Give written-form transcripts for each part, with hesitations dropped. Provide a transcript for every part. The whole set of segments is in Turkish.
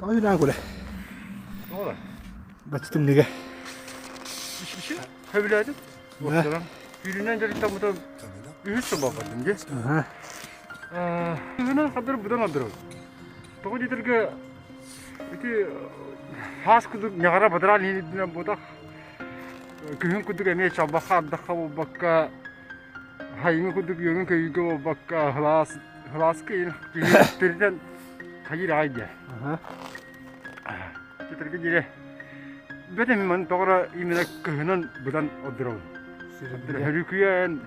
Aynen öyle. Ne olur? Batıtım nege. Bir şey. Havladım. Ortadan. Birinden de tam da üç sabah vardım ki. Aha. Bunu kadar budan aldır. Toku diyorlar ki iki has kuduk ne kadar badral ne budak. Köyün kuduk emeye çabuk kadar kavu bakka. Hayın kuduk yönün köyü kavu bakka hlas ki birden hayır aydı. Aha. Diyorlar ki dire. Benim man doğru imene köyünün budan aldırım. Hürüküyen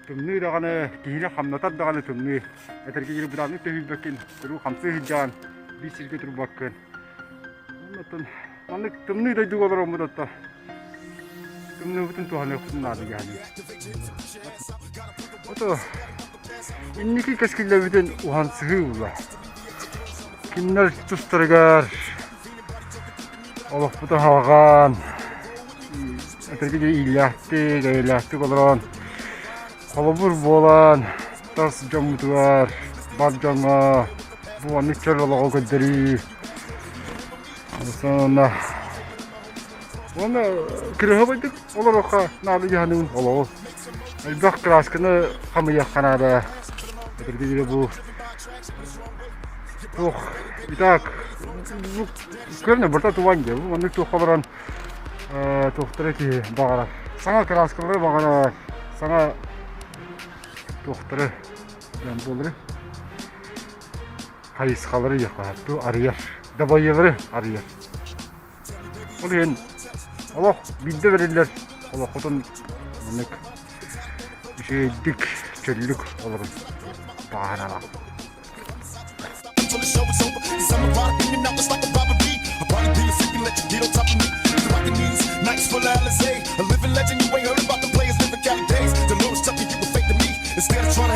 tümnü dağını kihine hamnatat dağını tümnü eterki gibi budanı tühü bakın kuru hamsı hiccan bir sirke turu bakın anlatın anlık tümnü de duvar olmadı tümnü bütün tuhane kutunadı yani oto inniki keskille bütün uhan sıhı ula kimler tustırgar Allah bu da hagan eterki gibi ilahtı olarak kalabur bolan, tas jamutuar, barjanga, bu anı çarala o kaderi. Sonra, ona kira baydık, olur o ka, nalı yanım olur. Elbak kraskını kamıya kanada, etkili bu. Tuh, itak, bu kırne berta tuan je, bu anı tuh kabaran, tuh terki bağırak. Sana kraskları bağırak, sana doktoru ben bulur. Kayıskaları yakardı arıyor. Dabayıları arıyor. Oluyor. Allah bildi verirler. Allah kodun minik bir şey dik çöllük olurum. Bağırana. Instead of trying